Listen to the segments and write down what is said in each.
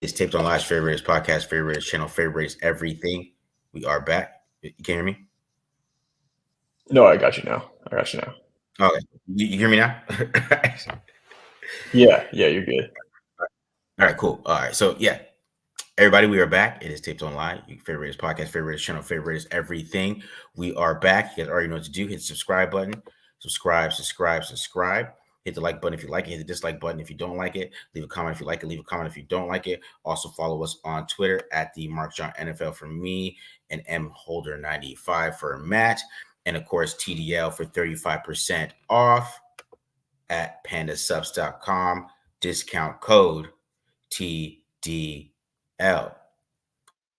It's Taped on Live's favorites podcast, favorites channel, favorites everything. We are back. You can hear me? No, I got you now. I got you now. Okay. You hear me now? Yeah, you're good. All right, cool. All right. So yeah, everybody, we are back. It is Taped on Live. Your favorites podcast, favorites channel, favorites everything. We are back. You guys already know what to do. Hit the subscribe button. Subscribe. Hit the like button if you like it. Hit the dislike button if you don't like it. Leave a comment if you like it. Leave a comment if you don't like it. Also follow us on Twitter at the Mark John NFL for me and M Holder 95 for Matt. And of course, TDL for 35% off at pandasubs.com. Discount code TDL. All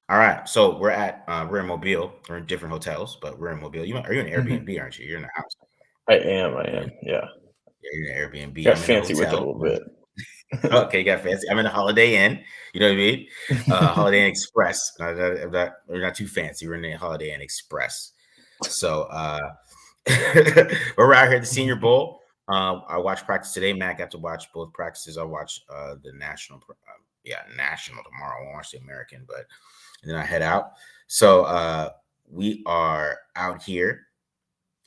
right, so we're in Mobile. We're in different hotels, but we're in Mobile. Are you in Airbnb? Aren't you? You're in the house. I am. You're in, Yeah. you're in Airbnb. Got I'm in a fancy with it a hotel. little bit. Okay, got fancy. I'm in a Holiday Inn. You know what I mean? Holiday Inn Express. We're not too fancy. We're in the Holiday Inn Express. So we're out here at the Senior Bowl. I watched practice today. Matt got to watch both practices. I watched the national tomorrow. I won't watch the American, but and then I head out. So we are out here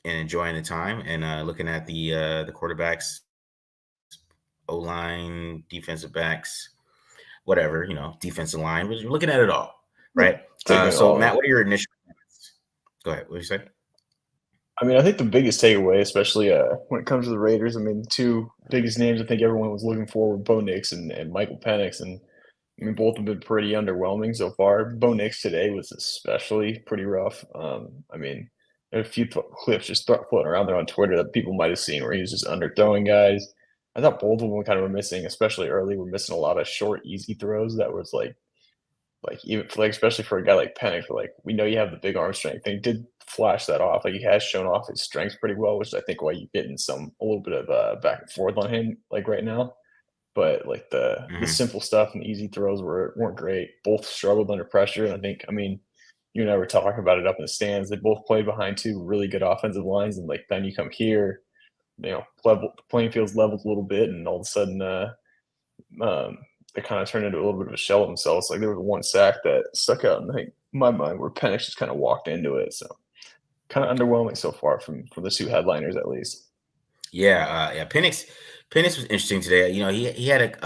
and enjoying the time and looking at the quarterbacks, O-line, defensive backs, whatever, defensive line. We're looking at it all, right? Taking it So all Matt, in. what are your initial comments? Go ahead. What did you say? I mean, I think the biggest takeaway, especially when it comes to the Raiders, I mean, the two biggest names I think everyone was looking for were Bo Nix and Michael Penix. And I mean, both have been pretty underwhelming so far. Bo Nix today was especially pretty rough. I mean, there are a few clips just floating around there on Twitter that people might have seen where he was just underthrowing guys. I thought both of them kind of were missing, especially early. We're missing a lot of short, easy throws that was like even for, like especially for a guy like Penix, like we know you have the big arm strength. And he did flash that off. Like he has shown off his strengths pretty well, which is I think why you're getting a little bit of back and forth on him like right now. But like the Mm-hmm. simple stuff and the easy throws weren't great. Both struggled under pressure. And I mean, you and I were talking about it up in the stands. They both played behind two really good offensive lines, and like then you come here, the playing field's leveled a little bit, and all of a sudden, um, they kind of turned into a little bit of a shell of themselves. Like there was one sack that stuck out in my mind where Penix just kind of walked into it. So kind of underwhelming so far from the two headliners at least. Yeah. Penix was interesting today. He had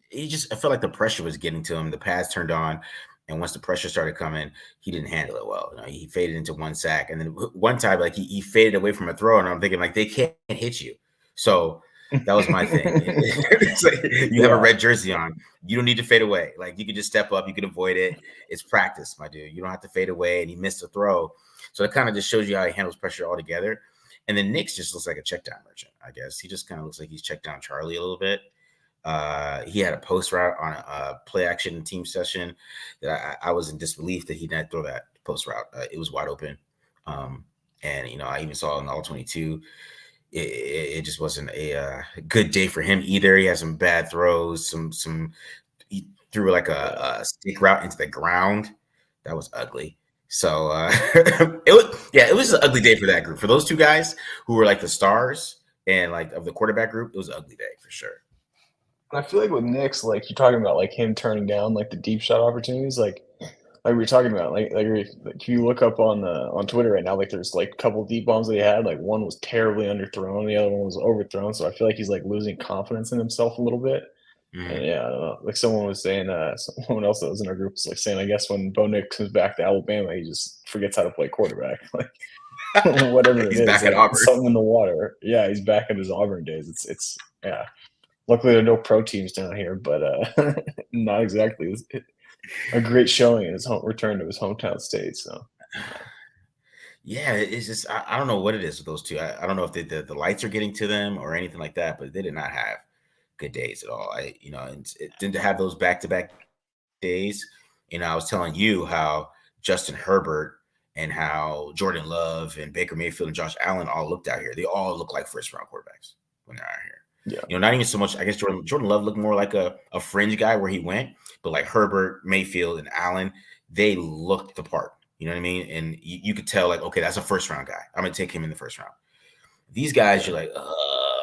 he just I felt like the pressure was getting to him. The pads turned on, and once the pressure started coming, he didn't handle it well. He faded into one sack, and then one time like he faded away from a throw, and I'm thinking like they can't hit you. So that was my thing. It's like, you have a Yeah. red jersey on. You don't need to fade away. Like you can just step up. You can avoid it. It's practice, my dude. You don't have to fade away. And he missed a throw, so it kind of just shows you how he handles pressure altogether. And then Nick's just looks like a check down merchant, I guess. He just kind of looks like he's checked down Charlie a little bit. He had a post route on a play action team session that I was in disbelief that he didn't throw that post route. It was wide open. And I even saw in the all 22, it just wasn't a good day for him either. He had some bad throws, he threw like a stick route into the ground. That was ugly. So it was an ugly day for that group. For those two guys who were like the stars and like of the quarterback group, it was an ugly day for sure. I feel like with Nick's, like you're talking about, like him turning down like the deep shot opportunities, like we were talking about, if you look up on Twitter right now, like there's like a couple deep bombs that he had, like one was terribly underthrown, the other one was overthrown. So I feel like he's like losing confidence in himself a little bit. And Mm-hmm. yeah, I don't know. Like someone was saying, someone else that was in our group was like saying, I guess when Bo Nix comes back to Alabama, he just forgets how to play quarterback. Like whatever it He's is, back at like Auburn. something in the water. Yeah, he's back at his Auburn days. It's yeah. Luckily, there are no pro teams down here, but not exactly a great showing in his return to his hometown state. So, Yeah, it's just I don't know what it is with those two. I don't know if the lights are getting to them or anything like that, but they did not have good days at all. And it didn't have those back to back days. I was telling you how Justin Herbert and how Jordan Love and Baker Mayfield and Josh Allen all looked out here. They all look like first round quarterbacks when they're out here. yeah, Not even so much. I guess Jordan Love looked more like a fringe guy where he went, but like Herbert, Mayfield, and Allen, they looked the part. You know what I mean? And you could tell, like, okay, that's a first round guy. I'm gonna take him in the first round. These guys, yeah, you're like,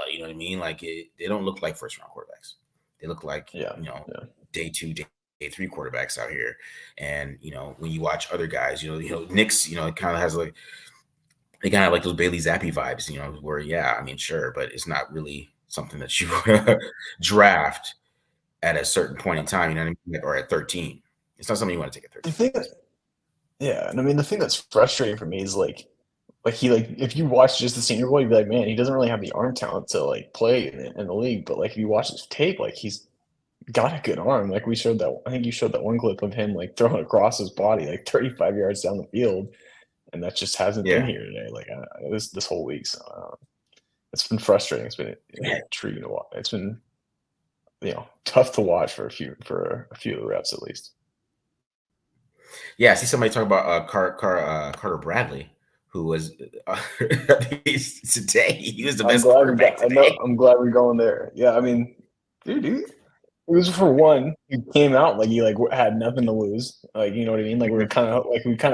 you know what I mean? Like, they don't look like first round quarterbacks. They look like, yeah, yeah. day two, day three quarterbacks out here. And when you watch other guys, Knicks, it kind of has like they kind of like those Bailey Zappi vibes, where I mean, sure, but it's not really something that you draft at a certain point in time, you know what I mean, or at 13. It's not something you want to take at The 13. thing that, yeah, and I mean the thing that's frustrating for me is like he like if you watch just the Senior Bowl, you'd be like, man, he doesn't really have the arm talent to like play in the league. But like if you watch his tape, like he's got a good arm. Like we showed that. I think you showed that one clip of him like throwing across his body like 35 yards down the field, and that just hasn't been Yeah. here today. Like this whole week, so it's been frustrating. It's been intriguing to watch. It's been tough to watch for a few of the reps at least. Yeah, I see somebody talk about Carter Bradley, who was today. He was the best quarterback today. I'm glad we're going there. Yeah, I mean, dude, it was for one. He came out like he like had nothing to lose. Like you know what I mean. Like we kind of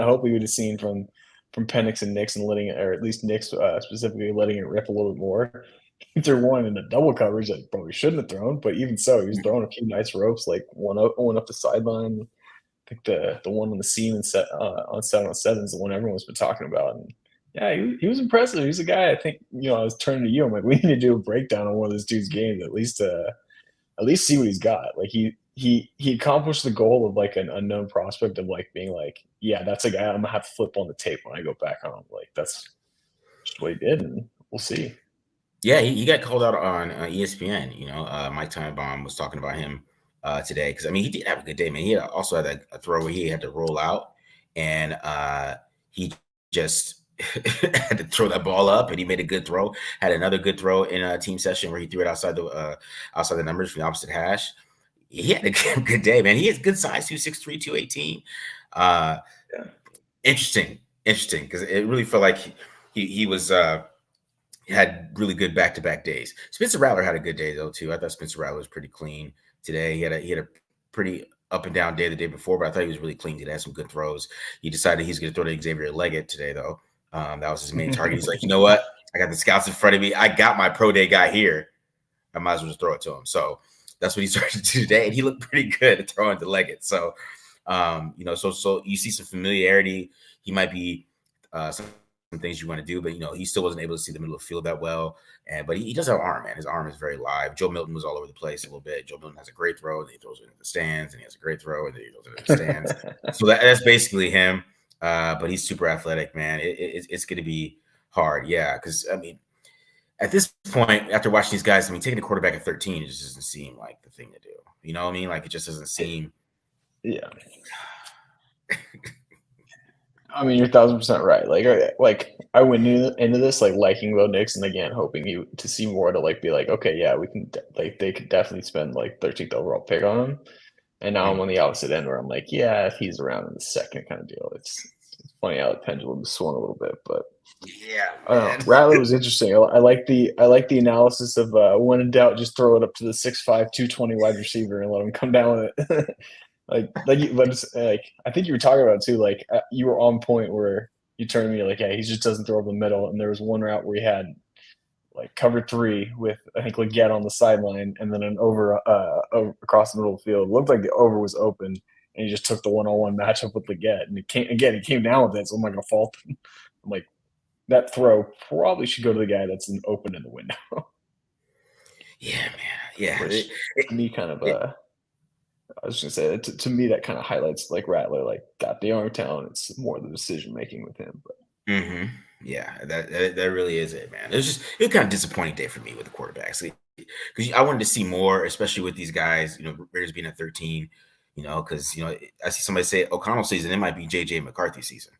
hope we would have seen from Penix and Nix and letting it, or at least Nix specifically letting it rip a little bit more. He threw one in the double coverage that probably shouldn't have thrown, but even so, he was throwing a few nice ropes, like one up the sideline. I think the one on the seam and set on 7-on-7 is the one everyone's been talking about. And yeah, he was impressive. He's a guy I think I was turning to you. I'm like, we need to do a breakdown on one of this dude's games at least see what he's got. Like he accomplished the goal of like an unknown prospect of like being like, yeah, that's a guy I'm gonna have to flip on the tape when I go back home. Like that's just what he did, and we'll see. Yeah, he got called out on ESPN. Mike Tannenbaum was talking about him today because I mean he did have a good day, man. He also had a throw where he had to roll out, and he just had to throw that ball up, and he made a good throw. Had another good throw in a team session where he threw it outside the numbers from the opposite hash. He had a good day, man. He has good size, 263, 218. Yeah. Interesting because it really felt like he was. Had really good back-to-back days. Spencer Rattler had a good day though too. I thought Spencer Rattler was pretty clean today. He had a pretty up and down day the day before, but I thought he was really clean today. Had some good throws. He decided he's going to throw to Xavier Leggett today though. That was his main target. He's like, you know what? I got the scouts in front of me. I got my pro day guy here. I might as well just throw it to him. So that's what he started to do today, and he looked pretty good at throwing to Leggett. So, so you see some familiarity. He might be some things you want to do, but he still wasn't able to see the middle of the field that well. But he does have arm, man. His arm is very live. Joe Milton was all over the place a little bit. Joe Milton has a great throw, and he throws it into the stands, and he has a great throw, and then he throws it into the stands. So that's basically him. But he's super athletic, man. It's going to be hard, yeah. Because I mean, at this point, after watching these guys, I mean, taking a quarterback at 13 it just doesn't seem like the thing to do. You know what I mean? Like it just doesn't seem. Yeah. I mean, you're 1,000% right. Like I went into this like liking Bo Nix, and again hoping to see more to like be like, okay, yeah, we can like they could definitely spend like 13th overall pick on him. And now I'm on the opposite end where I'm like, yeah, if he's around in the second kind of deal, it's funny how the pendulum has swung a little bit, but yeah, I don't know. Rattler was interesting. I like the analysis of when in doubt, just throw it up to the 6'5", 220 wide receiver and let him come down with it. But I think you were talking about it too. Like you were on point where you turned to me like, yeah, he just doesn't throw over the middle. And there was one route where he had like cover 3 with I think Leggett on the sideline, and then an over across the middle of the field. It looked like the over was open, and he just took the 1-on-1 matchup with Leggett, and he came down with it. So I'm not gonna fault him. I'm like, that throw probably should go to the guy that's open in the window. Yeah, man. Yeah, Which to me kind of I was just gonna say to me that kind of highlights like Rattler like got the arm talent. It's more the decision making with him. But yeah, that really is it, man. It was kind of disappointing day for me with the quarterbacks because I wanted to see more, especially with these guys. Raiders being at 13. Because I see somebody say O'Connell season, it might be JJ McCarthy season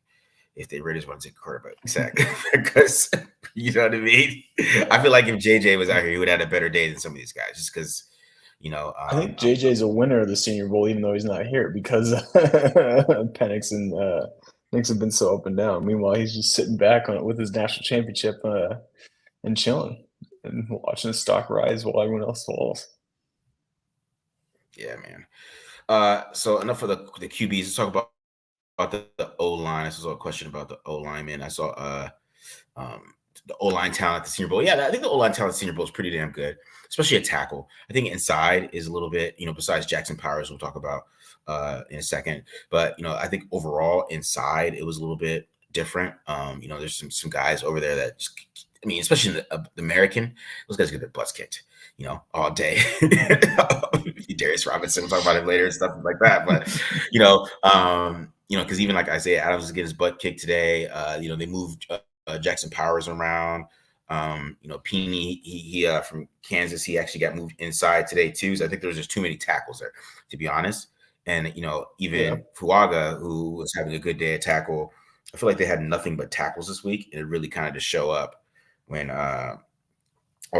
if the Raiders want to take a quarterback sack. Because you know what I mean. I feel like if JJ was out here, he would have had a better day than some of these guys, just because. I think JJ's a winner of the Senior Bowl, even though he's not here because Penix and Nix have been so up and down. Meanwhile, he's just sitting back on it with his national championship and chilling and watching his stock rise while everyone else falls. Yeah, man. So enough of the QBs. Let's talk about the O-line. I saw a question about the O-lineman. I saw the O-line talent at the Senior Bowl. Yeah, I think the O-line talent at the Senior Bowl is pretty damn good, especially at tackle. I think inside is a little bit, besides Jackson Powers, we'll talk about. in a second. But I think overall inside it was a little bit different. There's some guys over there that just, especially in the American, those guys get their butts kicked, all day. Darius Robinson, we'll talk about him later and stuff like that. But because even like Isaiah Adams is getting his butt kicked today. They moved Jackson Powers around. Peeney, he from Kansas, he actually got moved inside today too. So I think there was just too many tackles there, to be honest. And even Fuaga, who was having a good day at tackle, I feel like they had nothing but tackles this week, and it really kind of just show up when or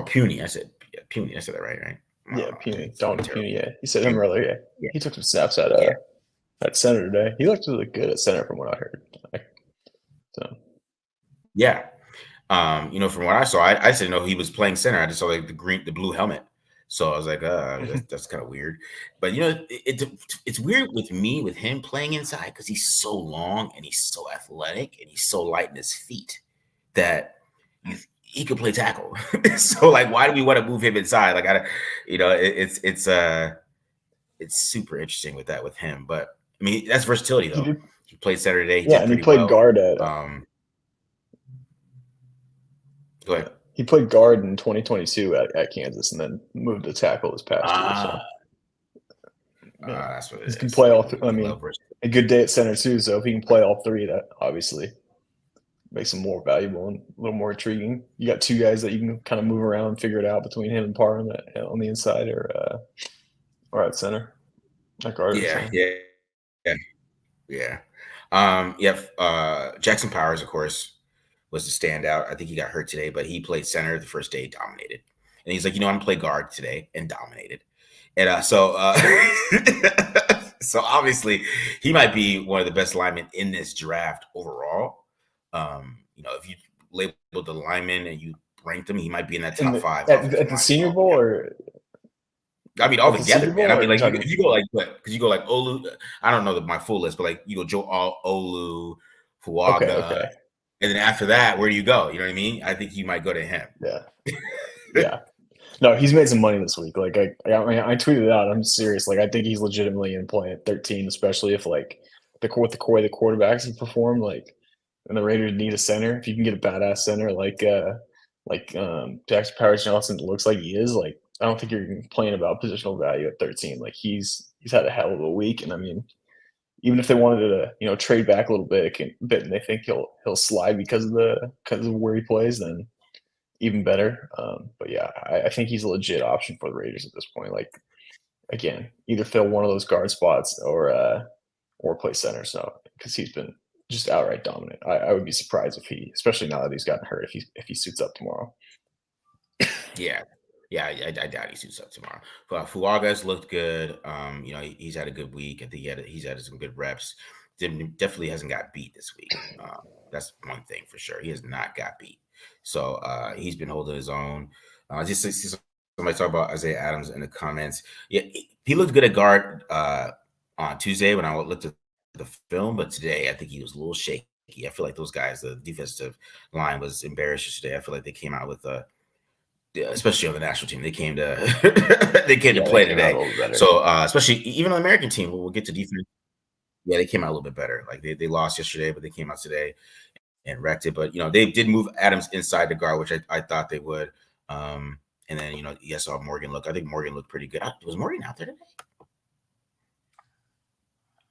Puny. I said Puny. I said that right? Yeah, Puny. Don't Puny. Yeah, you said him earlier. Yeah, he took some snaps at center today. He looked really good at center, from what I heard. So yeah, from what I saw, I didn't know he was playing center. I just saw like the blue helmet. So I was like, that's kind of weird. But it's weird with him playing inside because he's so long and he's so athletic and he's so light in his feet that he could play tackle. So like, why do we want to move him inside? Like it's super interesting with him. But that's versatility though. He played center today. He did he played well. Guard at. Go ahead. He played guard in 2022 at Kansas, and then moved to tackle this past year. So that's what it is. He can play all. A good day at center too. So if he can play all three, that obviously makes him more valuable and a little more intriguing. You got two guys that you can kind of move around and figure it out between him and Parham on the inside or at center. At guard. Yeah. Jackson Powers, of course, was the standout. I think he got hurt today, but he played center the first day, dominated. And he's like, I'm going to play guard today, and dominated. And so obviously he might be one of the best linemen in this draft overall. If you labeled the linemen and you ranked them, he might be in that top five. At the Senior Bowl or? All together, man. If you go like what? Because you go like Olu. I don't know my full list, but like you go Joe Olu, Fuaga. Okay. And then after that, where do you go? You know what I mean? I think you might go to him. Yeah. No, he's made some money this week. Like I tweeted it out. I'm serious. Like I think he's legitimately in play at 13, especially if like the way the quarterbacks have performed. Like, and the Raiders need a center. If you can get a badass center like Jackson Powers Johnson looks like he is, like I don't think you're complaining about positional value at 13. Like he's had a hell of a week, and even if they wanted to, trade back a little bit, and they think he'll slide because of where he plays, then even better. But yeah, I think he's a legit option for the Raiders at this point. Like again, either fill one of those guard spots or play center. So because he's been just outright dominant, I would be surprised especially now that he's gotten hurt, if he suits up tomorrow. Yeah, I doubt he suits up tomorrow. But Fuaga's looked good. He's had a good week. I think he's had some good reps. Definitely hasn't got beat this week. That's one thing for sure. He has not got beat. So he's been holding his own. Just see somebody talk about Isaiah Adams in the comments. Yeah, he looked good at guard on Tuesday when I looked at the film, but today I think he was a little shaky. I feel like those guys, the defensive line was embarrassed yesterday. I feel like they came out with especially on the national team, they came to play today. So especially even on the American team, we'll get to defense. Yeah, they came out a little bit better. Like they lost yesterday, but they came out today and wrecked it. But they did move Adams inside the guard, which I thought they would. And then you saw Morgan look. I think Morgan looked pretty good. Was Morgan out there today?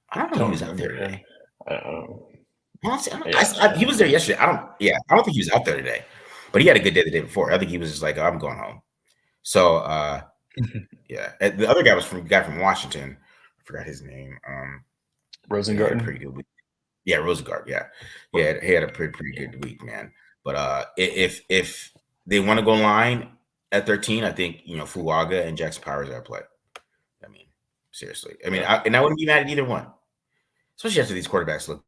I don't know if he was out there today. He was there yesterday. I don't think he was out there today. But he had a good day the day before. I think he was just like, I'm going home. So, yeah. The other guy was from Washington. I forgot his name. Rosengarten. Pretty good week. Yeah, Rosengard. Yeah. Yeah, he had a pretty good week, man. But if they want to go line at 13, I think, Fuaga and Jackson Powers are at play. Seriously. I wouldn't be mad at either one. Especially after these quarterbacks look,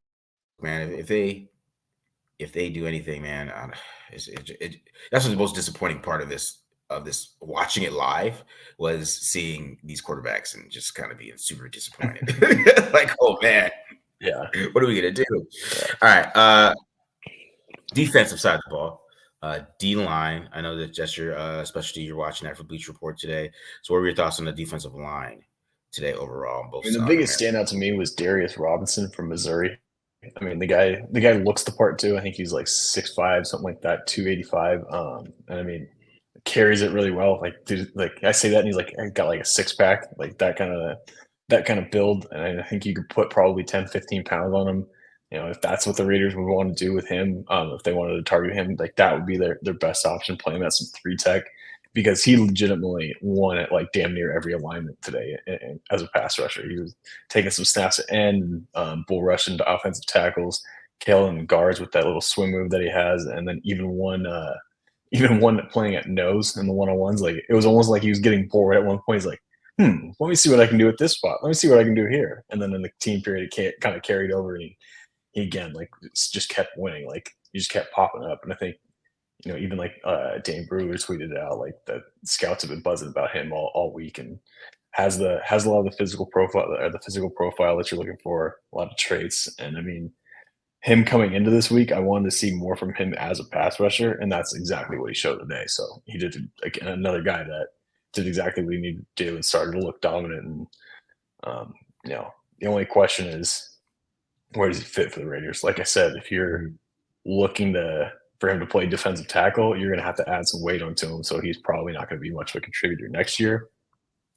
man, if they do anything, man, that's the most disappointing part of this watching it live was seeing these quarterbacks and just kind of being super disappointed. Like, oh man, yeah, what are we gonna do? Yeah. All right, defensive side of the ball, D line. I know that that's your specialty. You're watching that for Bleach Report today. So, what were your thoughts on the defensive line today overall on both I mean, the on biggest America. standout to me was Darius Robinson from Missouri. I mean, the guy looks the part too. I think he's like 6'5", something like that, 285. And I mean, carries it really well. Like, dude, like I say that, and he's like got like a six pack, like that kind of build. And I think you could put probably 10, 15 pounds on him. You know, if that's what the Raiders would want to do with him, if they wanted to target him, like that would be their best option, playing that some three tech, because he legitimately won at like damn near every alignment today as a pass rusher. He was taking some snaps at end, bull rushing to offensive tackles, killing guards with that little swim move that he has, and then even one playing at nose in the one-on-ones, like it was almost like he was getting bored at one point. He's like, let me see what I can do at this spot. Let me see what I can do here. And then in the team period, it kind of carried over, and he again, like, just kept winning. Like, he just kept popping up. And I think, even like Dane Brewer tweeted it out, like the scouts have been buzzing about him all week, and has a lot of the physical profile, or the physical profile that you're looking for, a lot of traits. And I mean, him coming into this week, I wanted to see more from him as a pass rusher, and that's exactly what he showed today. So he did, again, another guy that did exactly what he needed to do and started to look dominant. And um, the only question is, where does he fit for the Raiders? Like I said, if you're looking for him to play defensive tackle, you're going to have to add some weight onto him. So he's probably not going to be much of a contributor next year.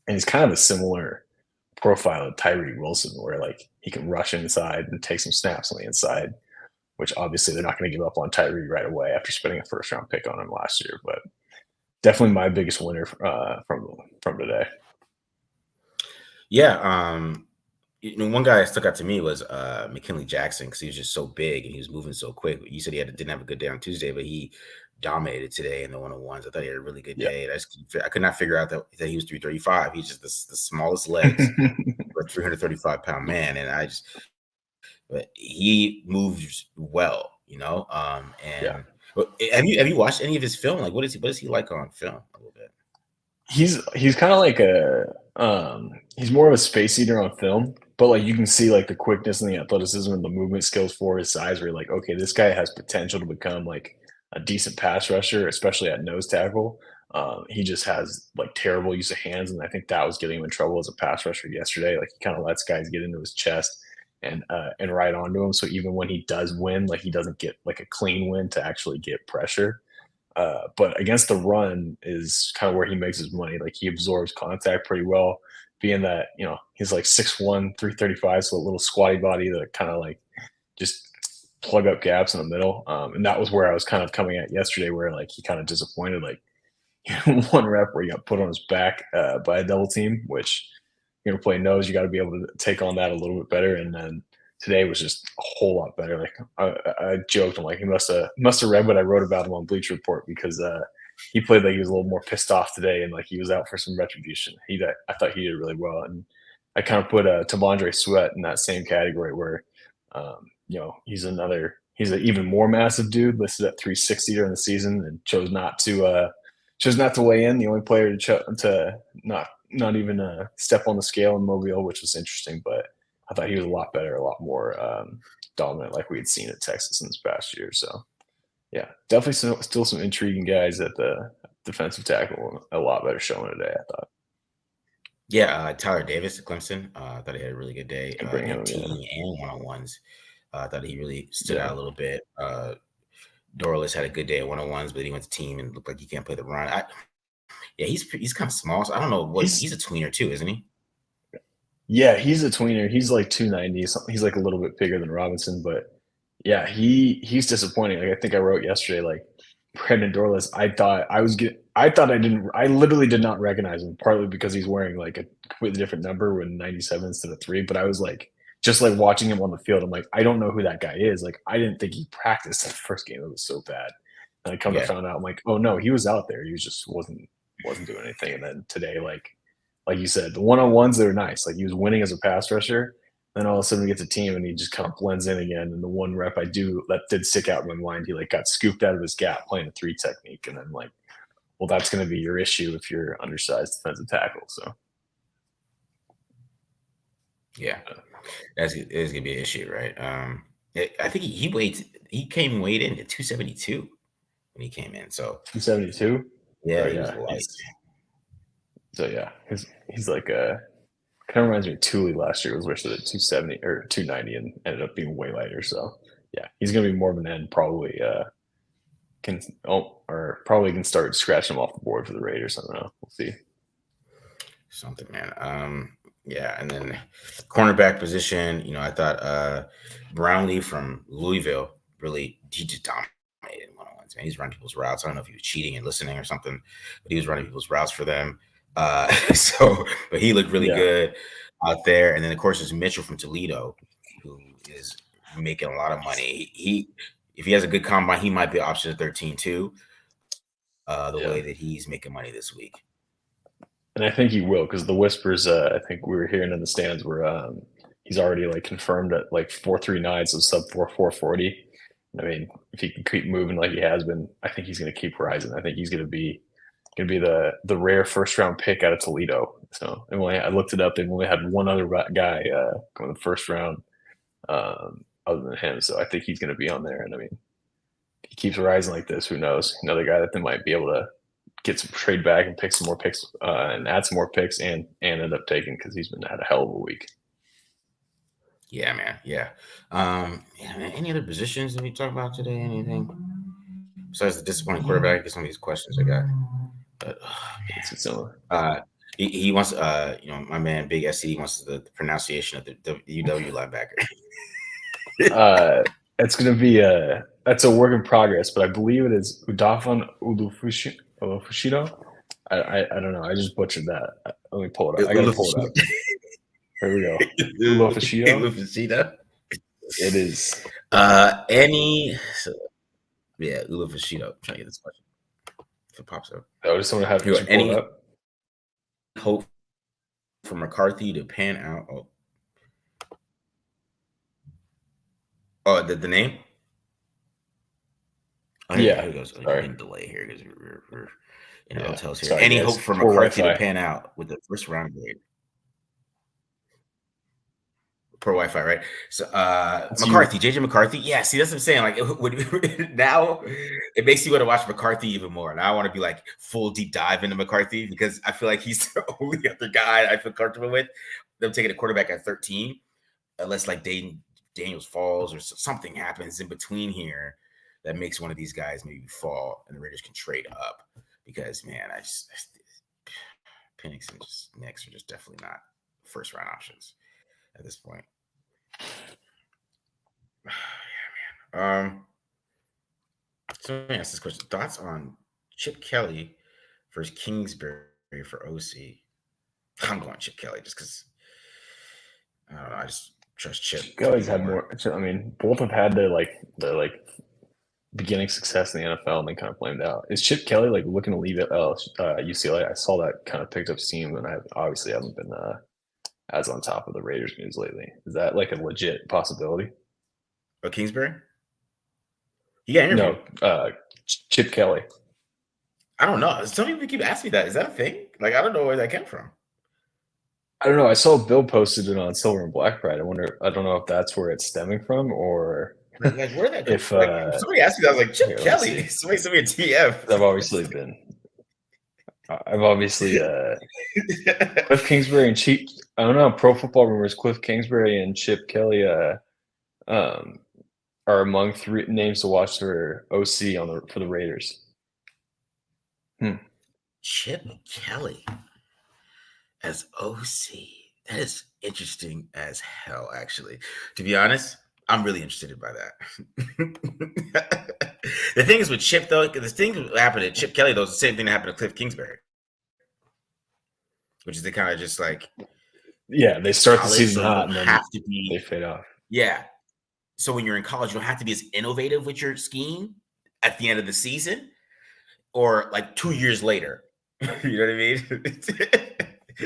And he's kind of a similar profile of Tyree Wilson, where like he can rush inside and take some snaps on the inside, which obviously they're not going to give up on Tyree right away after spending a first round pick on him last year. But definitely my biggest winner from today. Yeah, one guy that stuck out to me was McKinley Jackson, because he was just so big and he was moving so quick. You said he didn't have a good day on Tuesday, but he dominated today in the one-on-ones. I thought he had a really good Yeah. day. I could not figure out that he was 335. He's just the smallest legs for a 335-pound man, and but he moves well, Yeah. And have you watched any of his film? Like, what is he like on film a little bit? He's kind of like he's more of a space eater on film, but like you can see like the quickness and the athleticism and the movement skills for his size, where you're like, okay, this guy has potential to become like a decent pass rusher, especially at nose tackle. He just has like terrible use of hands, and I think that was getting him in trouble as a pass rusher yesterday. Like, he kind of lets guys get into his chest and right onto him. So even when he does win, like, he doesn't get like a clean win to actually get pressure. But against the run is kind of where he makes his money. Like, he absorbs contact pretty well, being that, he's like 6'1", 335, so a little squatty body that kind of like just plug up gaps in the middle. And that was where I was kind of coming at yesterday, where like he kind of disappointed. Like, one rep where he got put on his back by a double team, which you're gonna play nose, you got to be able to take on that a little bit better. And then today was just a whole lot better. Like, I joked, I'm like, he must have read what I wrote about him on Bleacher Report, because he played like he was a little more pissed off today, and like he was out for some retribution. I thought he did really well, and I kind of put Tavondre Sweat in that same category, where he's an even more massive dude, listed at 360 during the season, and chose not to weigh in. The only player to not even step on the scale in Mobile, which was interesting. But I thought he was a lot better, a lot more dominant, like we had seen at Texas in this past year. So yeah, definitely still some intriguing guys at the defensive tackle. A lot better showing today, I thought. Yeah, Tyler Davis at Clemson. I thought he had a really good day And bring in him, yeah, team and one-on-ones. I thought he really stood out yeah. a little bit. Dorless had a good day at one-on-ones, but he went to team and looked like he can't play the run. Yeah, he's kind of small, so I don't know what He's he's a tweener too, isn't he? Yeah, he's a tweener. He's like 290. He's like a little bit bigger than Robinson, but yeah, he's disappointing. Like, I think I wrote yesterday, like, Brandon Dorless, I literally did not recognize him, partly because he's wearing like a completely different number with 97 instead of 3. But I was like, just like watching him on the field, I'm like, I don't know who that guy is. Like, I didn't think he practiced in the first game. It was so bad. And I come to Yeah, find out, I'm like, oh no, he was out there. He was just wasn't doing anything. And then today, like you said, the one-on-ones, they're nice. Like, he was winning as a pass rusher. Then all of a sudden we get to team, and he just kind of blends in again. And the one rep that did stick out in my mind, he like got scooped out of his gap playing a 3 technique. And then, like, well, that's going to be your issue if you're undersized defensive tackle. So yeah, that's it is gonna be an issue, right? I think he came weighed in at 272 when he came in. So 272. So yeah, he was yeah, light. he's like a kind of reminds me of Thule last year. Was listed at 270 or 290 and ended up being way lighter. So yeah, he's going to be more of an end. Probably probably can start scratching him off the board for the Raiders. I don't know. We'll see. Something, man. Yeah, and then cornerback position. I thought Brownlee from Louisville really he just dominated in one-on-ones. Man, he's running people's routes. I don't know if he was cheating and listening or something, but he was running people's routes for them. But he looked really good out there. And then of course there's Mitchell from Toledo, who is making a lot of money. If he has a good combine, he might be option at 13 too. The way that he's making money this week. And I think he will, because the whispers I think we were hearing in the stands were he's already like confirmed at like 4.39, so sub 4.40. I mean, if he can keep moving like he has been, I think he's going to keep rising. I think he's going to be the rare first round pick out of Toledo. So I looked it up. They've only had one other guy go in the first round other than him. So I think he's going to be on there. And I mean, if he keeps rising like this, who knows? Another guy that they might be able to get some trade back and pick some more picks and add some more picks and end up taking, because he's been had a hell of a week. Yeah, man. Yeah. Man, any other positions that we talk about today? Anything besides the disappointing quarterback? Get some of these questions I got. But it's similar. He wants, my man Big SC wants the pronunciation of the UW linebacker. It's going to be that's a work in progress, but I believe it is Udafan Ulufushino. I don't know. I just butchered that. Let me pull it up. I gotta pull it up. Here we go. Ulufushino. It is. Ulufushino. I'm trying to get this question. If it pops up. I just want to have you any up. Hope for McCarthy to pan out. Oh, the name? Oh, yeah. Here goes. I can delay here because we're hotels here. Sorry, any guys. Hope for McCarthy to pan out with the first round grade? Poor Wi-Fi, right? So McCarthy, JJ McCarthy. Yeah, see, that's what I'm saying. Like now it makes you want to watch McCarthy even more. And I want to be like full deep dive into McCarthy, because I feel like he's the only other guy I feel comfortable with. Them taking a quarterback at 13, unless like Daniels falls or something happens in between here that makes one of these guys maybe fall and the Raiders can trade up. Because man, Penix and Nix are just definitely not first round options at this point. Yeah, man. So let me ask this question: thoughts on Chip Kelly versus Kingsbury for OC? I'm going Chip Kelly just because I don't know. I just trust Chip. Kelly's had more. I mean, both have had their beginning success in the NFL and then kind of flamed out. Is Chip Kelly like looking to leave it UCLA? I saw that kind of picked up steam, and I obviously haven't been as on top of the Raiders news lately. Is that like a legit possibility? Oh, Kingsbury? You got interviewed? No, Chip Kelly. I don't know. Some people keep asking me that. Is that a thing? Like, I don't know where that came from. I don't know. I saw Bill posted it on Silver and Black Pride. I don't know if that's where it's stemming from, or like where that. If somebody asked me that, I was like, Chip Kelly. Somebody sent me a TF. I've obviously Cliff Kingsbury and Chief. I don't know. Pro Football Rumors: Cliff Kingsbury and Chip Kelly are among three names to watch for OC for the Raiders. Chip Kelly as OC. That is interesting as hell, actually. To be honest, I'm really interested by that. The thing is with Chip, though, the thing that happened to Chip Kelly, though, is the same thing that happened to Cliff Kingsbury. Which is they kind of just like... Yeah, they start the season hot and then they fade off. Yeah. So when you're in college, you don't have to be as innovative with your scheme at the end of the season or like 2 years later. You know what I mean?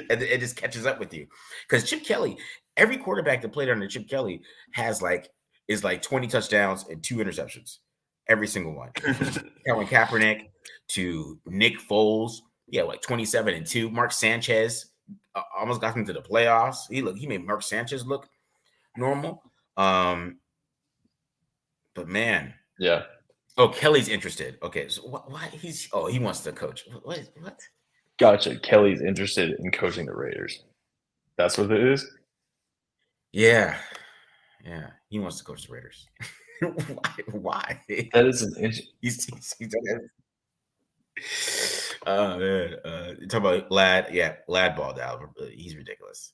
And it just catches up with you. Because Chip Kelly, every quarterback that played under Chip Kelly is like 20 touchdowns and 2 interceptions. Every single one. Colin Kaepernick to Nick Foles. Yeah, like 27 and 2. Mark Sanchez almost got him to the playoffs. He made Mark Sanchez look normal. But man, yeah. Oh, Kelly's interested. Okay, so why he wants to coach. What? Gotcha. Kelly's interested in coaching the Raiders. That's what it is. Yeah, yeah. He wants to coach the Raiders. Why? That is an issue. He's done it. Oh man, you talk about Lad. Yeah, Lad balled out. He's ridiculous.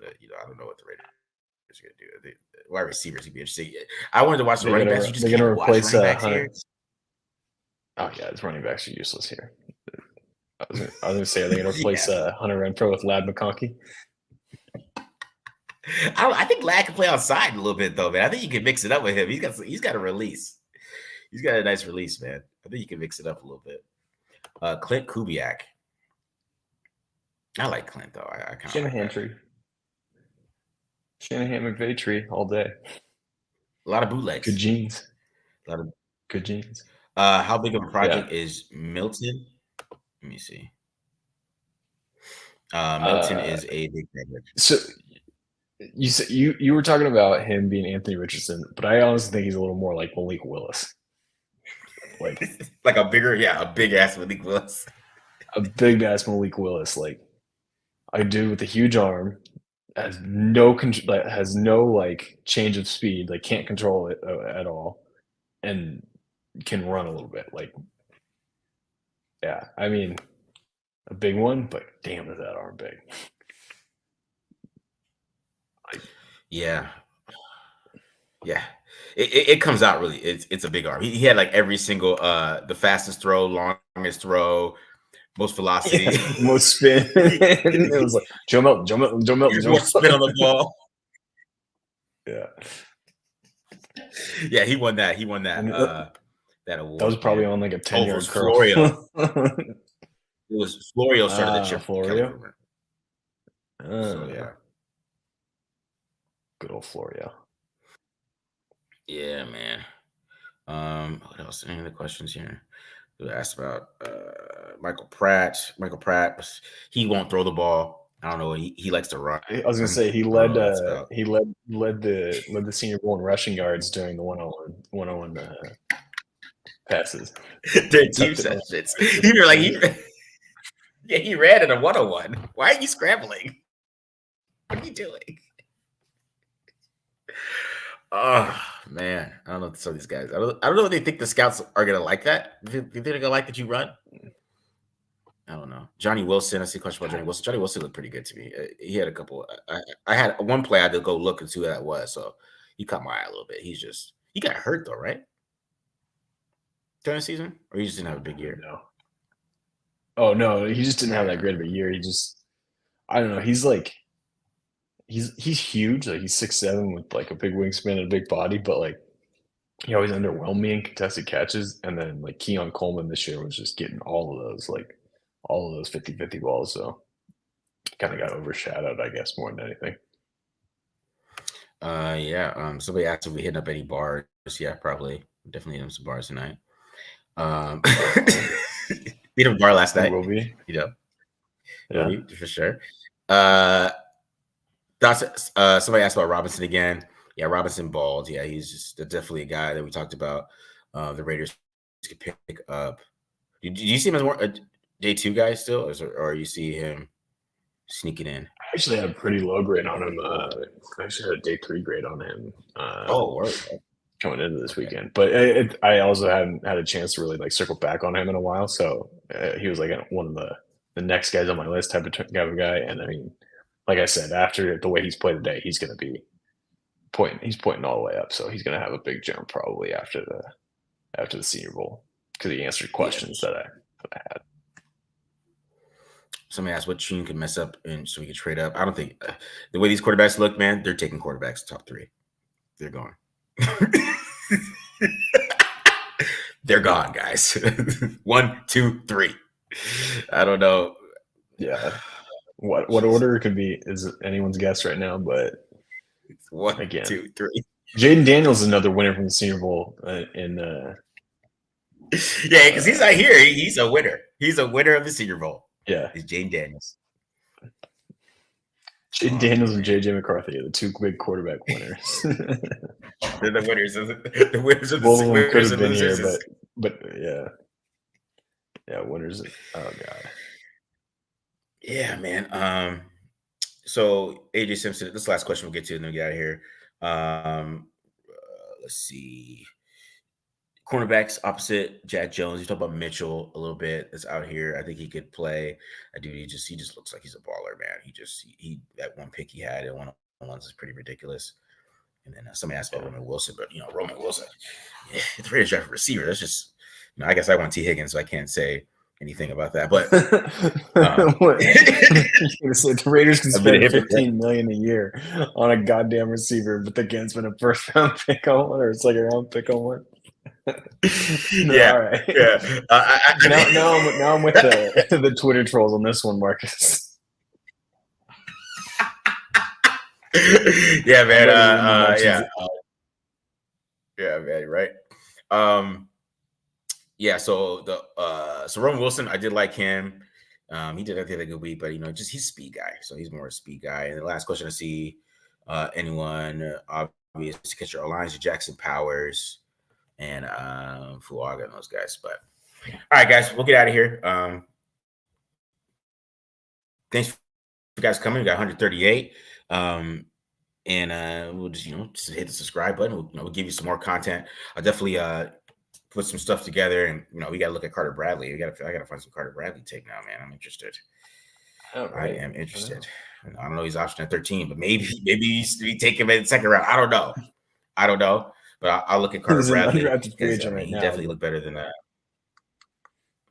I don't know what the Raiders are going to do. The wide receivers could be interesting. I wanted to watch the running backs. You just They're gonna can't watch replace running backs Hunter. here. Oh yeah, his running backs are useless here. I was gonna say, are they gonna replace Hunter Renfro with Lad McConkey? I think Lad can play outside a little bit though, man. I think you can mix it up with him. He's got a release. He's got a nice release, man. I think you can mix it up a little bit. Clint Kubiak. I like Clint though. I kind of Shanahan like tree. Shanahan McVay tree all day. A lot of bootlegs. Good genes. A lot of good genes. How big of a project is Milton? Let me see. Milton is a big project. So you were talking about him being Anthony Richardson, but I honestly think he's a little more like Malik Willis. Like a big ass Malik Willis. A big ass Malik Willis, like a dude with a huge arm, has no like change of speed, like can't control it at all, and can run a little bit. Like, yeah, I mean, a big one, but damn, is that arm big? Yeah. It comes out really. It's a big arm. He had like every single the fastest throw, longest throw, most velocity, most spin. It was like Joe Milton. More spin on the ball. Yeah. Yeah, he won that. That award. That was probably on like a 10-yard curl. Florio. It was Florio started the chip Florio. So yeah. Good old Florio. Yeah, man. What else? Any other questions here? We asked about Michael Pratt. Michael Pratt, he won't throw the ball. I don't know. He likes to run. I was gonna say he led the Senior Bowl in rushing yards during the 101 passes. Their team sessions. He ran in a 101. Why are you scrambling? What are you doing? Oh man, I don't know some of these guys. I don't know if they think the scouts are gonna like that. Do you think they're gonna like that you run? I don't know. Johnny Wilson. I see a question about Johnny Wilson. Johnny Wilson looked pretty good to me. He had a couple. I had one play I had to go look and see who that was. So he caught my eye a little bit. He got hurt though, right? During the season, or he just didn't have a big year. No. Oh no, he just didn't have that great of a year. I don't know. He's like. He's huge, like he's 6'7" with like a big wingspan and a big body, but like he always underwhelmed me in contested catches. And then like Keon Coleman this year was just getting all of those 50-50 balls. So kind of got overshadowed, I guess, more than anything. Yeah. Somebody asked if we hitting up any bars. Yeah, probably. Definitely hitting some bars tonight. We hit a bar last night. Will be. Yeah, for sure. Somebody asked about Robinson again. Yeah, Robinson balled. Yeah, he's just definitely a guy that we talked about. The Raiders could pick up. Did you see him as more a day 2 guy still, or you see him sneaking in? I actually had a pretty low grade on him. I actually had a day 3 grade on him. Coming into this weekend, but I also hadn't had a chance to really like circle back on him in a while. So he was like one of the next guys on my list type of guy. And I mean, like I said, after the way he's played today, he's going to be pointing all the way up. So he's going to have a big jump probably after the Senior Bowl because he answered questions that I had. Somebody asked what team could mess up and so we could trade up. I don't think the way these quarterbacks look, man, they're taking quarterbacks top 3. They're gone. They're gone, guys. 1, 2, 3. I don't know. Yeah. What order it could be is anyone's guess right now, but it's 1, 2, 3. Jaden Daniels is another winner from the Senior Bowl yeah, because he's not here. He's a winner. He's a winner of the Senior Bowl. Yeah. It's Jaden Daniels. Jaden Daniels and JJ McCarthy are the 2 big quarterback winners. They're the winners of the winners of the Both of them could have been losers. here, but yeah, winners. Oh god. Yeah, man. So AJ Simpson. This last question we'll get to, and then we get out of here. Let's see. Cornerbacks opposite Jack Jones. You talk about Mitchell a little bit. That's out here. I think he could play. I do. He just looks like he's a baller, man. He that one pick he had at one on ones is pretty ridiculous. And then somebody asked about Roman Wilson, but Roman Wilson, the Raiders draft a receiver. That's just, I guess I want T Higgins, so I can't say anything about that. But the Raiders can spend $15 million a year on a goddamn receiver, but they can't spend a first round pick on one or a second round pick on one. No, yeah, all right. Yeah. Now I'm with the Twitter trolls on this one, Marcus. Yeah, man. Yeah, man. Right. Yeah. So so Roman Wilson, I did like him. He did a good week, but he's a speed guy, so he's more a speed guy. And the last question I see, anyone obvious to catch your lines, Jackson Powers and Fuaga and those guys. But all right, guys, we'll get out of here. Thanks for you guys coming. We got 138. And we'll just hit the subscribe button. We'll give you some more content. I'll definitely put some stuff together, and we got to look at Carter Bradley. I got to find some Carter Bradley tape now, man. I'm interested. I am interested. I don't know. He's option at 13, but maybe we take him in the second round. I don't know. But I'll look at Carter Bradley. He definitely looked better than that.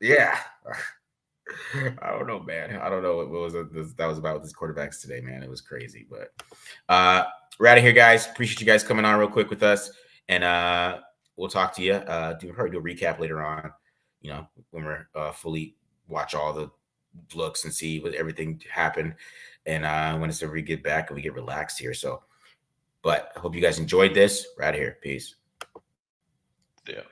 Yeah. I don't know, man. I don't know what that was about with these quarterbacks today, man. It was crazy, but we're out of here, guys. Appreciate you guys coming on real quick with us, and we'll talk to you. Probably do a recap later on, when we're fully watch all the looks and see what everything happened, and when it's we get back and we get relaxed here. So, but I hope you guys enjoyed this. We're out of here. Peace. Yeah.